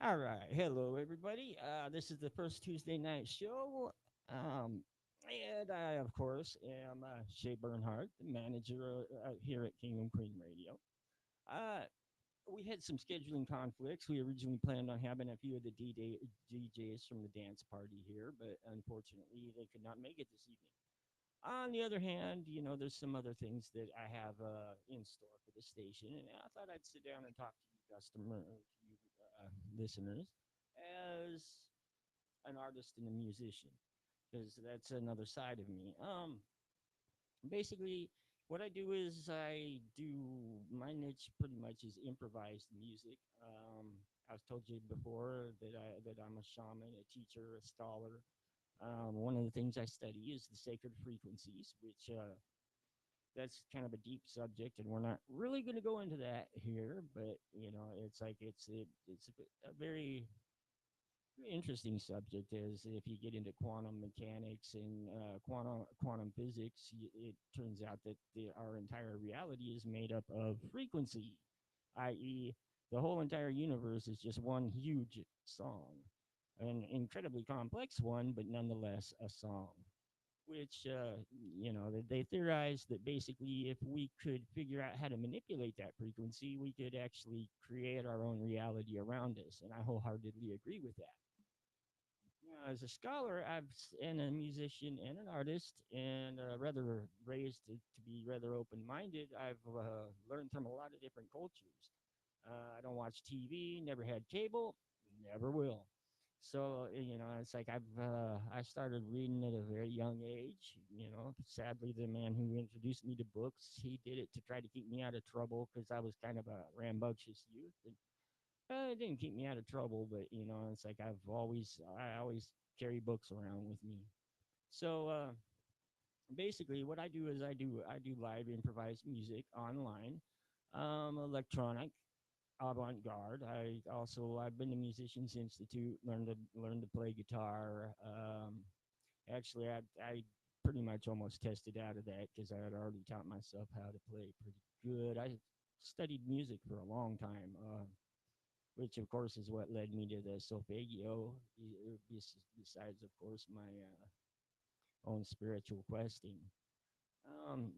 All right. Hello, everybody. This is the first Tuesday night show. Um, and I, of course, am Shay Bernhardt, the manager here at King and Queen Radio. Uh, we had some scheduling conflicts. We originally planned on having a few of the DJs from the dance party here, but unfortunately, they could not make it this evening. On the other hand, there's some other things that I have in store for the station, and I thought I'd sit down and talk to you, listeners, as an artist and a musician, because that's another side of me. Basically, what I do is I do my niche pretty much is improvised music. I've told you before that I'm a shaman, a teacher, a scholar. One of the things I study is the sacred frequencies, which that's kind of a deep subject, and we're not really going to go into that here. But it's like it's a very interesting subject. Is if you get into quantum mechanics and quantum physics, it turns out that our entire reality is made up of frequency, i.e., the whole entire universe is just one huge song, an incredibly complex one, but nonetheless a song. Which they theorized that basically if we could figure out how to manipulate that frequency, we could actually create our own reality around us, and I wholeheartedly agree with that. As a scholar, and a musician and an artist, and rather raised to be rather open-minded. I've learned from a lot of different cultures. I don't watch TV, never had cable, never will. So it's like I started reading at a very young age. Sadly, the man who introduced me to books, he did it to try to keep me out of trouble because I was kind of a rambunctious youth. And it didn't keep me out of trouble, but it's like I always carry books around with me. So basically, what I do is I do live improvised music online, electronic, avant-garde. I've been to Musicians Institute, learned to play guitar. Actually, I pretty much almost tested out of that because I had already taught myself how to play pretty good. I studied music for a long time, which of course is what led me to the solfeggio. Besides, of course, my own spiritual questing. Um,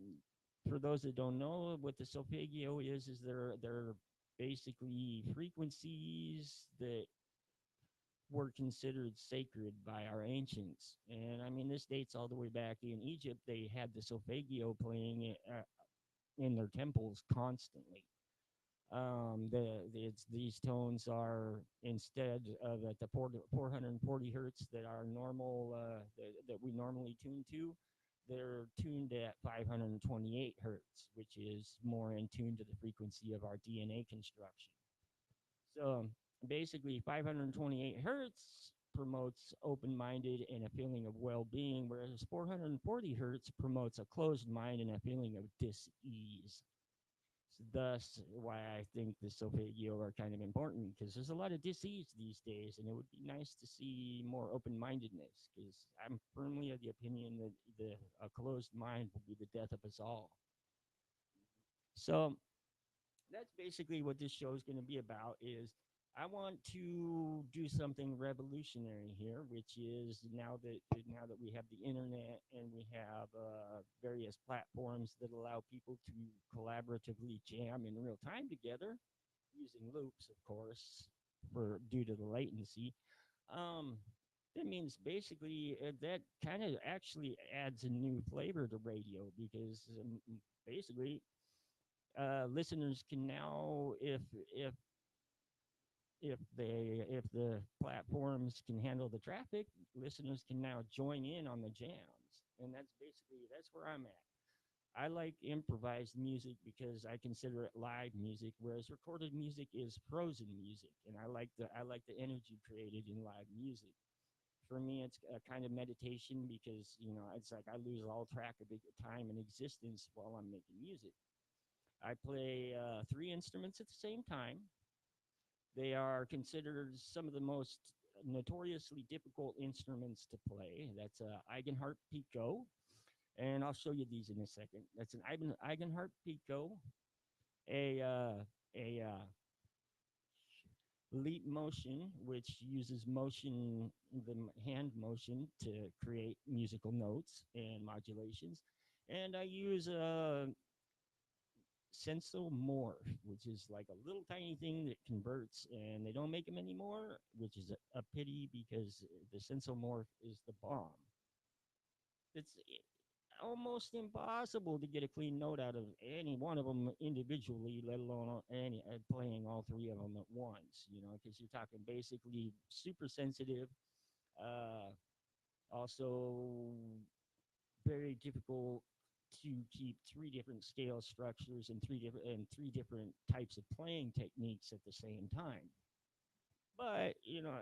for those that don't know, what the solfeggio is they're basically frequencies that were considered sacred by our ancients. And I mean, this dates all the way back in Egypt. They had the solfeggio playing in their temples constantly. These tones are, instead of at the 440 hertz that are normal that we normally tune to, they're tuned at 528 hertz, which is more in tune to the frequency of our DNA construction. So basically, 528 hertz promotes open-minded and a feeling of well-being, whereas 440 hertz promotes a closed mind and a feeling of dis-ease. Thus, why I think the solfeggio are kind of important because there's a lot of disease these days, and it would be nice to see more open-mindedness. Because I'm firmly of the opinion that the a closed mind will be the death of us all. So that's basically what this show is going to be about. Is I want to do something revolutionary here, which is now that we have the internet and we have various platforms that allow people to collaboratively jam in real time together, using loops, of course, for due to the latency. Um, that means basically that kind of actually adds a new flavor to radio because basically listeners can now, if the platforms can handle the traffic, listeners can now join in on the jams, and that's where I'm at. I like improvised music because I consider it live music, whereas recorded music is frozen music, and I like the energy created in live music. For me, it's a kind of meditation because it's like I lose all track of time and existence while I'm making music. I play three instruments at the same time. They are considered some of the most notoriously difficult instruments to play. That's a Eigenhardt Pico, and I'll show you these in a second. That's an Eigenhardt Pico, a uh, a leap motion, which uses hand motion to create musical notes and modulations, and I use a Sensomorph, which is like a little tiny thing that converts, and they don't make them anymore, which is a pity because the Sensomorph is the bomb. It's almost impossible to get a clean note out of any one of them individually, let alone playing all three of them at once. Because you're talking basically super sensitive, uh, also very difficult to keep three different scale structures and three different types of playing techniques at the same time. But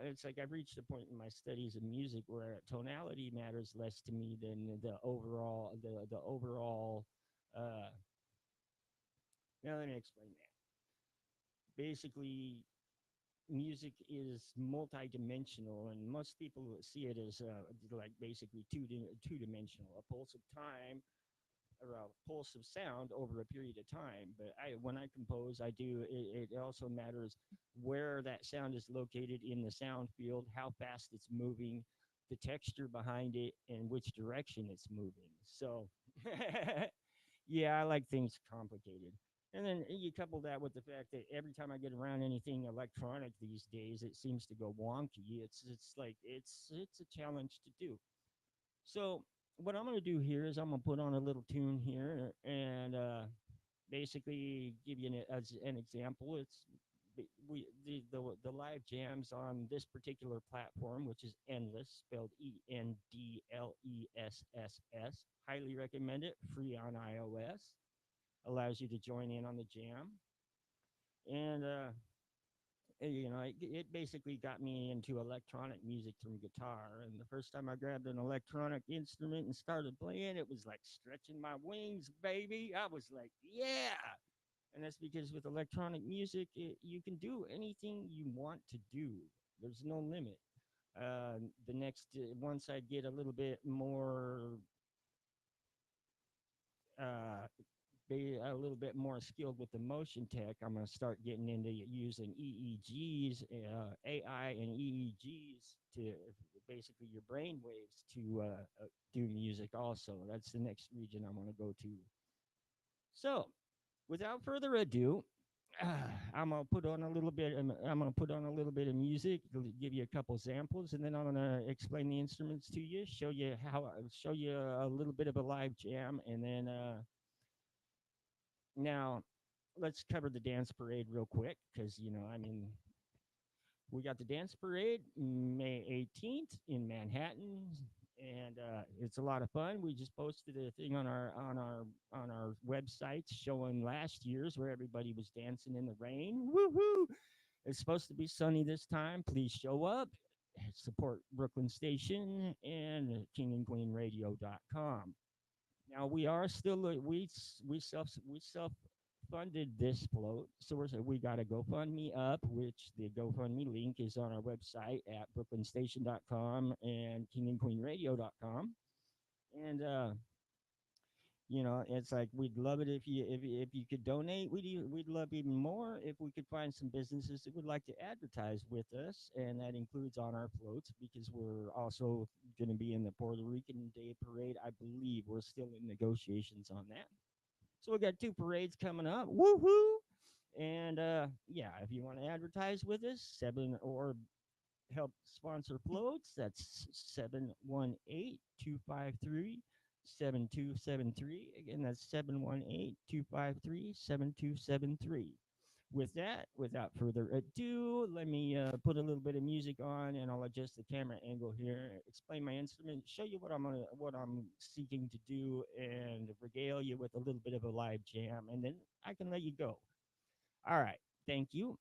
it's like I've reached a point in my studies of music where tonality matters less to me than the overall. Uh, Now let me explain that. Basically, music is multi-dimensional, and most people see it as like basically two-dimensional, a pulse of time or a pulse of sound over a period of time. But when I compose, I do it also matters where that sound is located in the sound field, how fast it's moving, the texture behind it, and which direction it's moving. So, yeah, I like things complicated. And then you couple that with the fact that every time I get around anything electronic these days, it seems to go wonky. It's a challenge to do. So what I'm gonna do here is I'm gonna put on a little tune here and basically give you as an example. It's the live jams on this particular platform, which is Endless, spelled Endless. Highly recommend it. Free on iOS. Allows you to join in on the jam. And it basically got me into electronic music from guitar. And the first time I grabbed an electronic instrument and started playing, it was like stretching my wings, baby. I was like, yeah. And that's because with electronic music, you can do anything you want to do. There's no limit. The next, once I get a little bit more uh, be a little bit more skilled with the motion tech, I'm going to start getting into using EEGs, AI and EEGs to basically your brain waves to do music also. That's the next region I'm going to go to. So, without further ado, I'm gonna put on a little bit. I'm gonna put on a little bit of music, give you a couple samples, and then I'm gonna explain the instruments to you, show you a little bit of a live jam, and then now, let's cover the dance parade real quick because, we got the dance parade May 18th in Manhattan, and it's a lot of fun. We just posted a thing on our website showing last year's where everybody was dancing in the rain. Woohoo! It's supposed to be sunny this time. Please show up. Support Brooklyn Station and kingandqueenradio.com. Now we are still we self funded this float. So we got a GoFundMe up, which the GoFundMe link is on our website at brooklynstation.com and kingandqueenradio.com. And it's like we'd love it if you could donate. We'd love even more if we could find some businesses that would like to advertise with us, and that includes on our floats because we're also going to be in the Puerto Rican Day Parade. I believe we're still in negotiations on that. So we got two parades coming up. Woohoo! And yeah, if you want to advertise with us, seven or help sponsor floats, that's 718-253-7273. Again, that's 718-253-7273. With that, without further ado, let me put a little bit of music on, and I'll adjust the camera angle here, explain my instrument, show you what I'm seeking to do, and regale you with a little bit of a live jam, and then I can let you go. All right, thank you.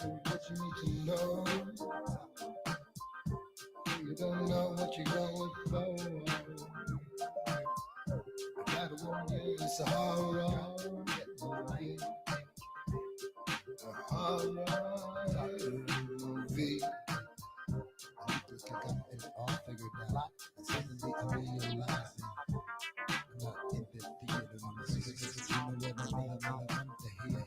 What you need to know, you don't know what you're going for. I gotta warn you, it's a horror movie. A horror movie. I think I got it all figured out. And suddenly I realize I'm not in the theater. You know what I mean? I'm the here,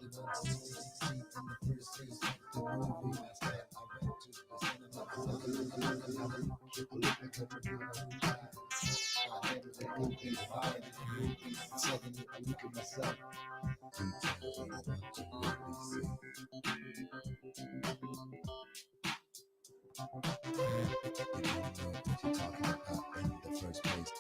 the 160 in the first scene of the movie. Last night I went to the cinema. Suddenly I look at myself. You tell me what you really see. You don't know what you're talking about in the first place.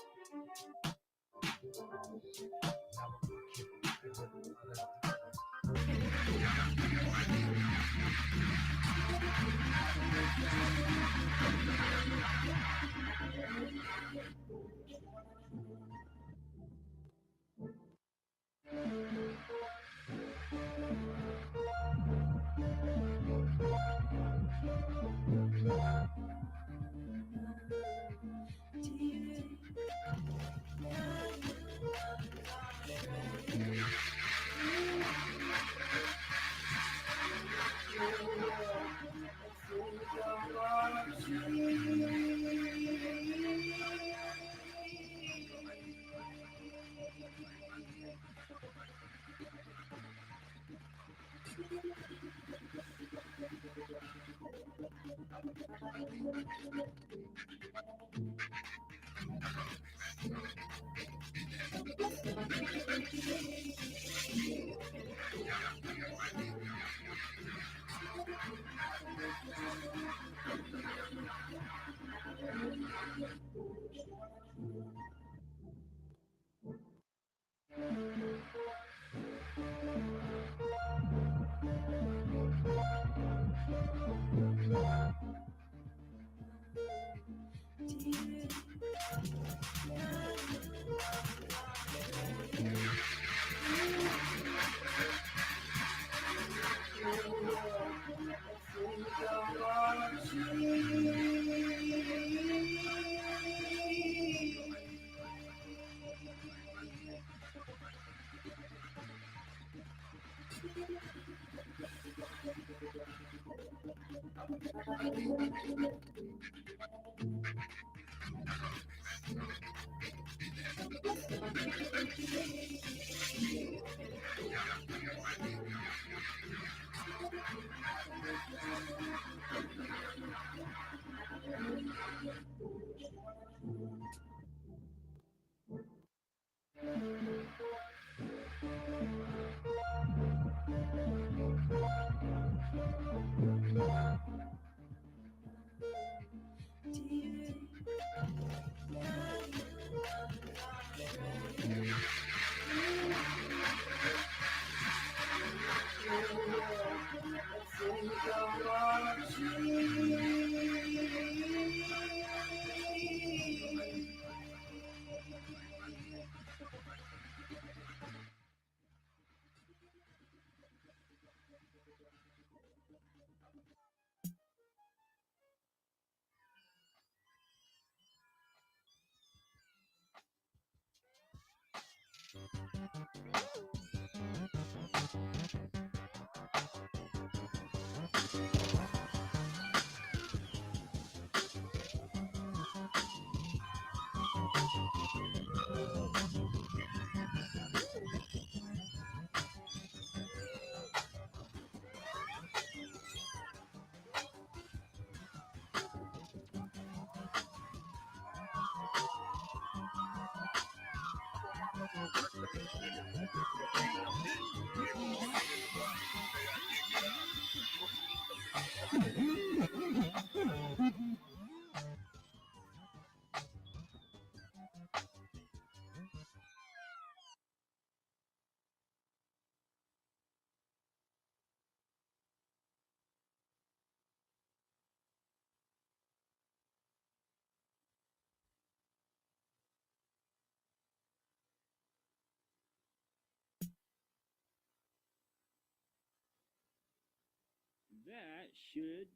That should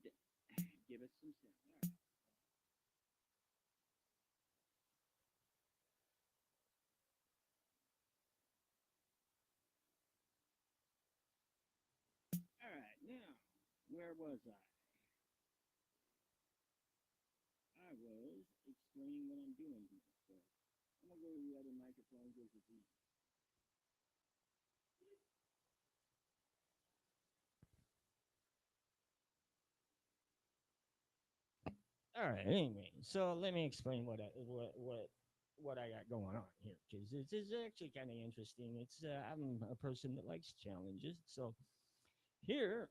give us some sound. All right, now, where was I? I was explaining what I'm doing here. So I'm gonna go to the other microphone because it's easy. All right. Anyway, so let me explain what I got going on here because it's actually kind of interesting. It's I'm a person that likes challenges. So here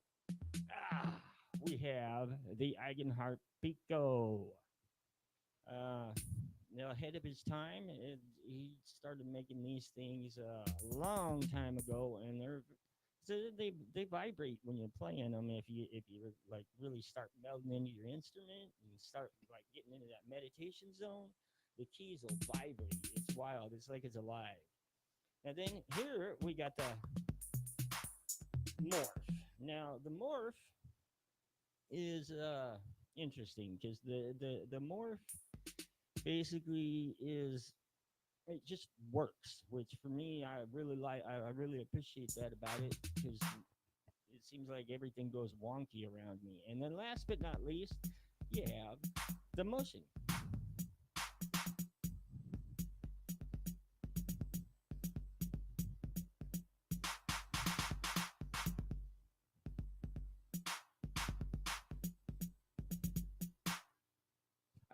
ah, we have the Eigenhardt Pico. Uh, Now ahead of his time, he started making these things a long time ago, and they vibrate when you're playing them. If you like really start melding into your instrument and start like getting into that meditation zone, the keys will vibrate. It's wild. It's like it's alive. And then here we got the morph. Now the morph is interesting because the morph basically is it just works, which for me I really like. I really appreciate that about it because it seems like everything goes wonky around me. And then last but not least, you have the motion.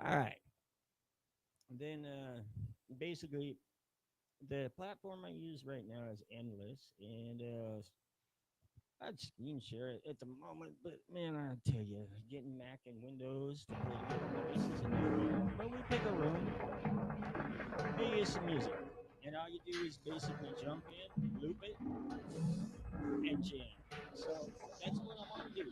All right. Then basically, the platform I use right now is endless, and I'd screen share it at the moment, but man, I tell you, getting Mac and Windows to play together nice is a nightmare. But we pick a room, you use some music, and all you do is basically jump in, loop it, and jam. So that's what I want to do.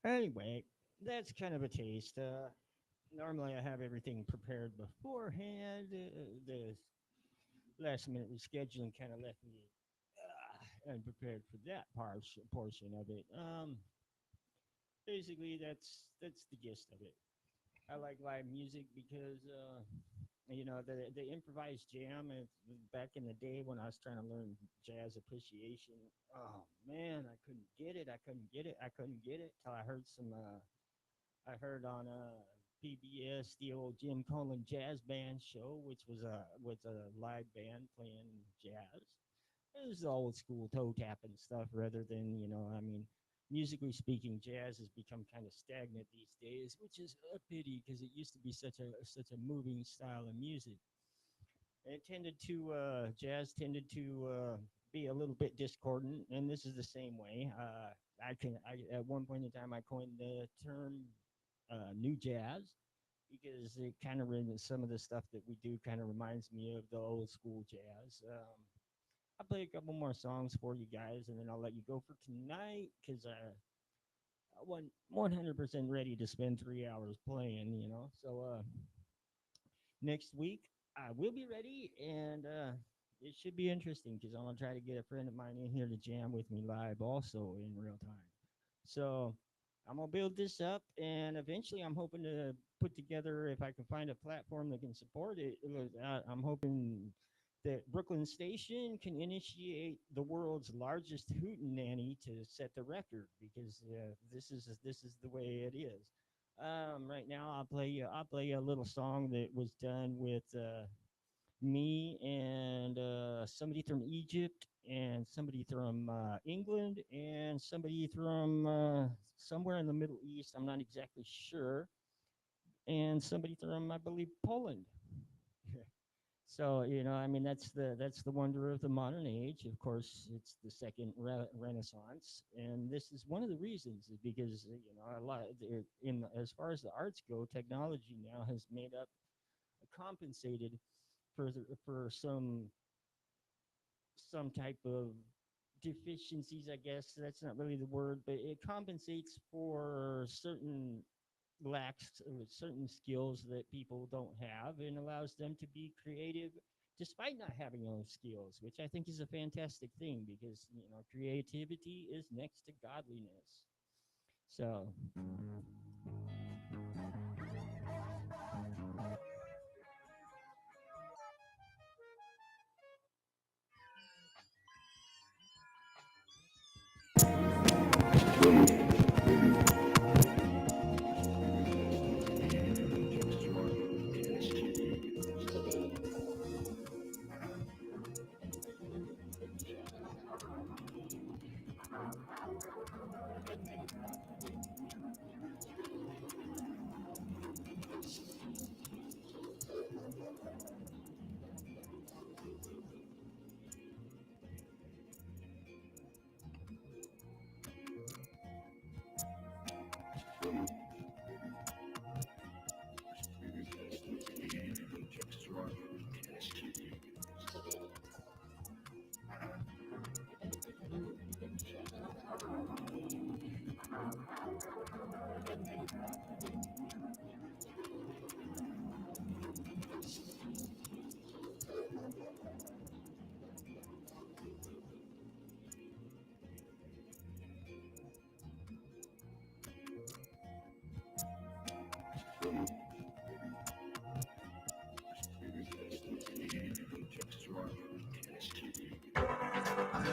Anyway, that's kind of a taste. Normally, I have everything prepared beforehand. The last minute rescheduling kind of left me unprepared for that portion of it. Basically, that's the gist of it. I like live music because the improvised jam. Back in the day when I was trying to learn jazz appreciation. Oh man, I couldn't get it. I couldn't get it. I couldn't get it till I heard some. I heard on PBS the old Jim Colin Jazz Band show, which was a live band playing jazz. It was the old school toe tapping stuff rather than musically speaking, jazz has become kind of stagnant these days, which is a pity because it used to be such a moving style of music. It tended to jazz tended to be a little bit discordant, and this is the same way. I at one point in time I coined the term new jazz because it kind of some of the stuff that we do kind of reminds me of the old school jazz. I'll play a couple more songs for you guys, and then I'll let you go for tonight because I'm 100% ready to spend 3 hours playing. So next week I will be ready, and it should be interesting because I'm gonna try to get a friend of mine in here to jam with me live, also in real time. So I'm gonna build this up, and eventually I'm hoping to put together, if I can find a platform that can support it. I'm hoping that Brooklyn Station can initiate the world's largest hootenanny to set the record because this is the way it is. Right now, I'll play a little song that was done with me and somebody from Egypt and somebody from England and somebody from somewhere in the Middle East. I'm not exactly sure, and somebody from I believe Poland. So I mean, that's the wonder of the modern age. Of course, it's the second Renaissance, and this is one of the reasons is because a lot in as far as the arts go, technology now has made up compensated for some type of deficiencies. I guess that's not really the word, but it compensates for lacks certain skills that people don't have and allows them to be creative despite not having those skills, which I think is a fantastic thing because creativity is next to godliness. So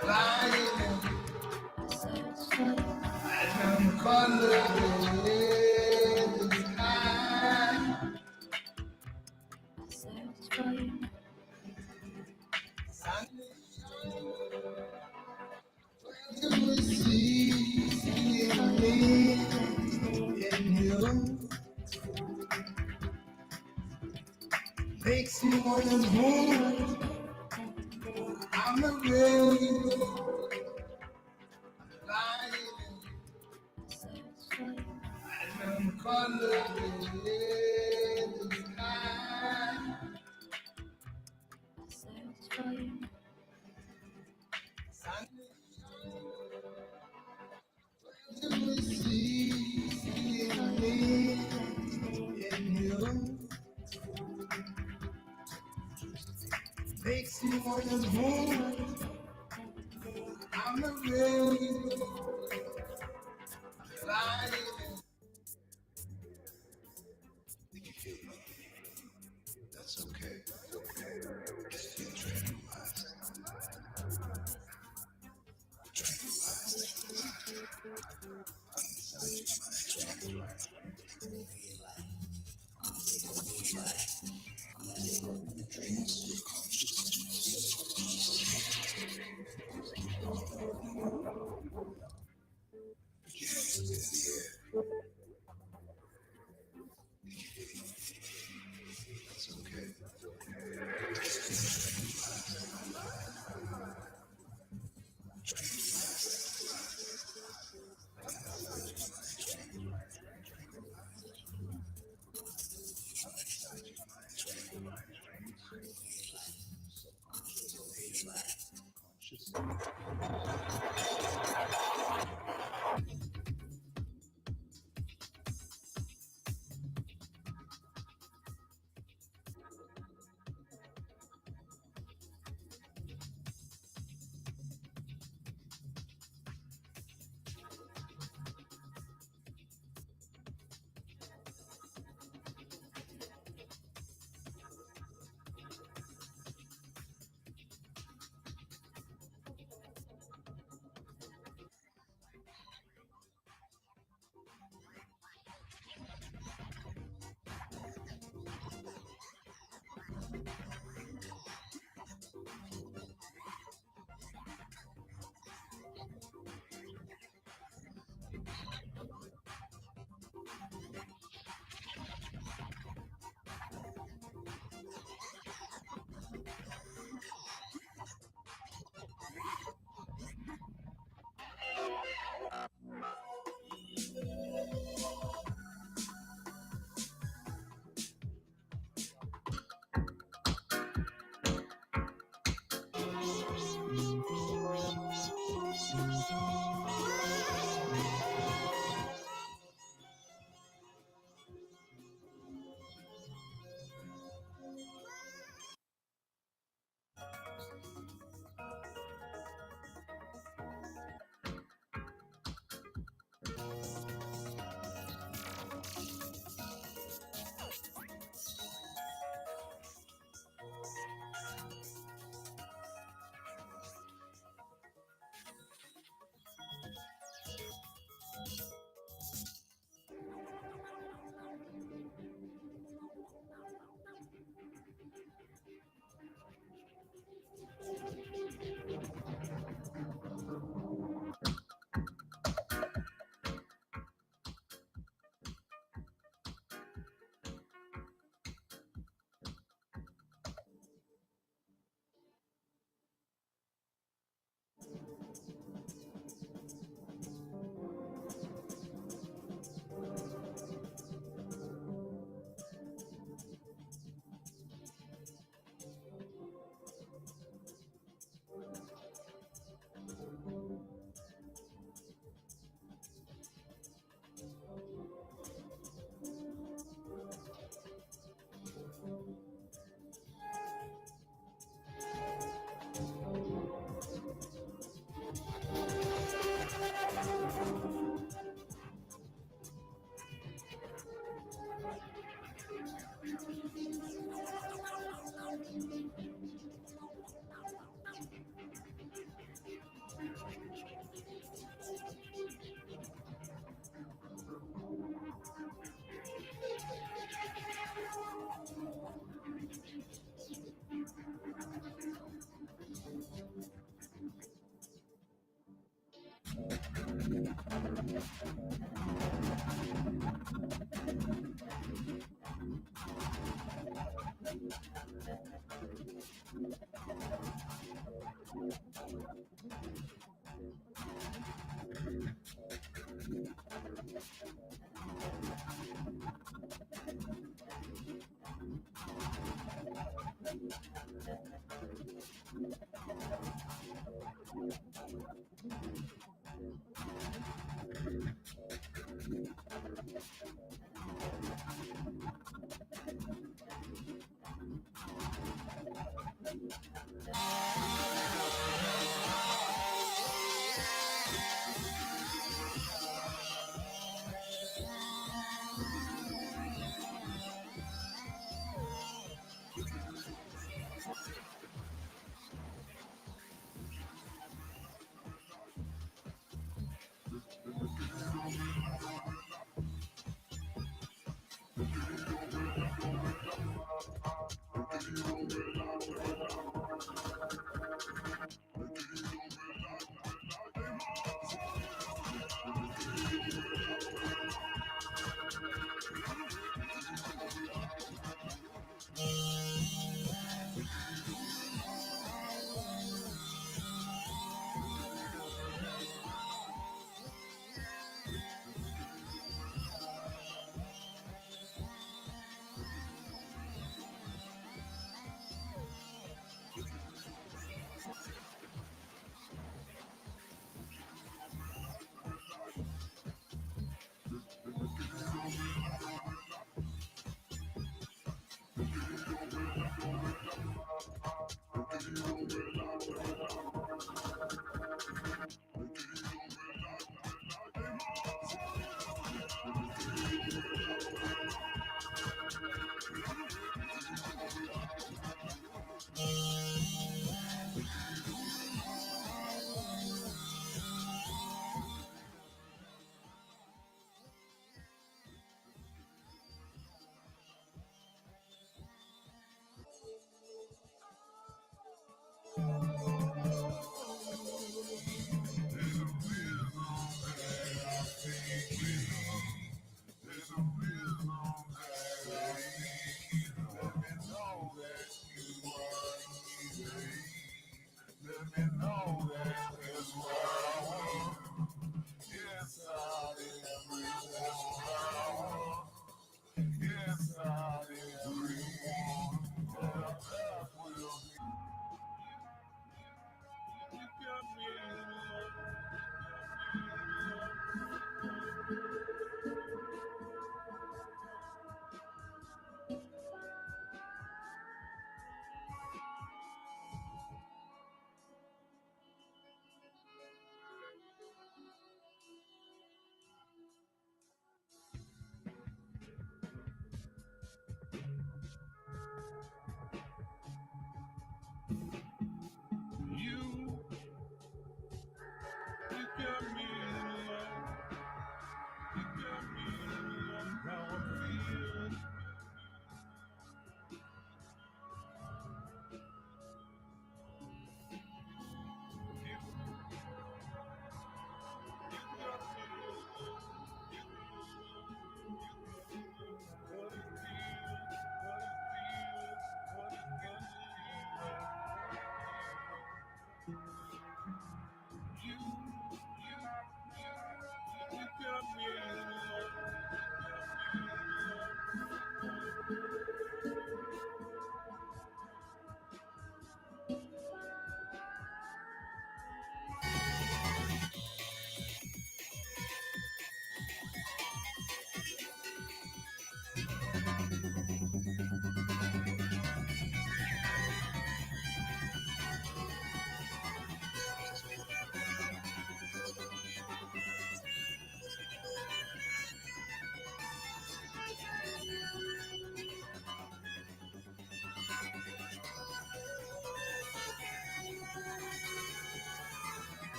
Flying and colors in the sky. To see me in you makes me wanna move. I'm a rainbow flying and colors in the sky. To see me in you makes me wanna move. I'm a rainbow flying. That's okay. That's okay.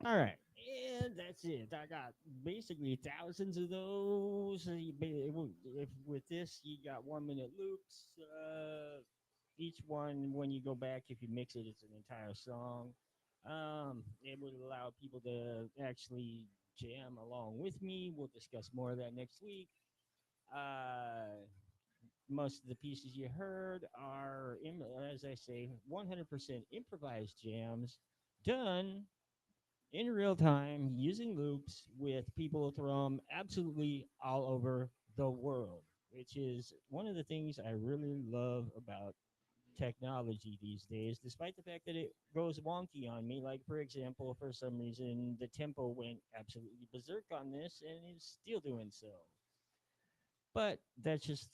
All right. And that's it. I got basically thousands of those. If with this, you got 1 minute loops. Each one, when you go back, if you mix it, it's an entire song. It would allow people to actually jam along with me. We'll discuss more of that next week. Uh, Most of the pieces you heard are, as I say, 100% improvised jams done in real time using loops with people from absolutely all over the world, which is one of the things I really love about technology these days, despite the fact that it goes wonky on me. Like, for example, for some reason, the tempo went absolutely berserk on this and is still doing so. But that's just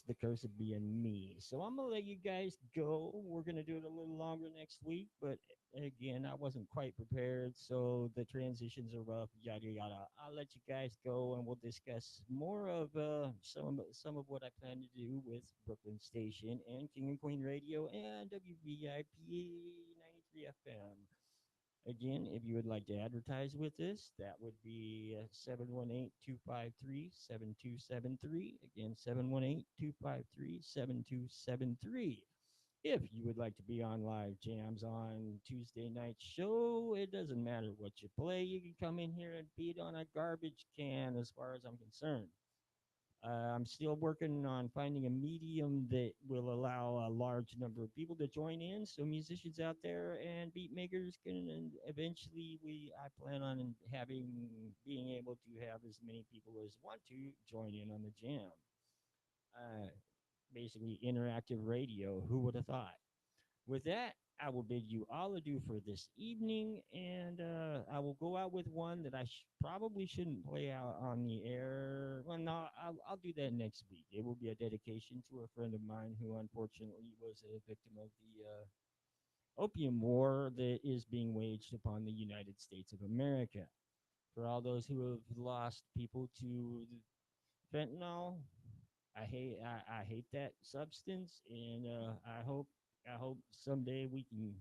the curse of being me. So I'm gonna let you guys go. We're gonna do it a little longer next week, but again, I wasn't quite prepared, so the transitions are rough. Yada yada. I'll let you guys go, and we'll discuss more of some of what I plan to do with Brooklyn Station and King and Queen Radio and WVIP 93 FM. Again, if you would like to advertise with this, that would be 718 Again, 718-253-7273. If you would like to be on live jams on Tuesday night show, it doesn't matter what you play. You can come in here and beat on a garbage can as far as I'm concerned. I'm still working on finding a medium that will allow a large number of people to join in. So musicians out there and beat makers can, and eventually I plan on having being able to have as many people as want to join in on the jam. Uh, Basically, interactive radio. Who would have thought? With that, I will bid you all adieu for this evening, and I will go out with one that I probably shouldn't play out on the air. Well, no, I'll do that next week. It will be a dedication to a friend of mine who unfortunately was a victim of the opium war that is being waged upon the United States of America. For all those who have lost people to fentanyl, I hate that substance, and I hope someday we can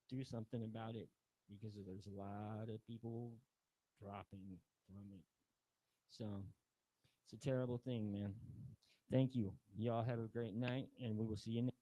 do something about it because there's a lot of people dropping from it. So it's a terrible thing, man. Thank you. Y'all have a great night, and we will see you next.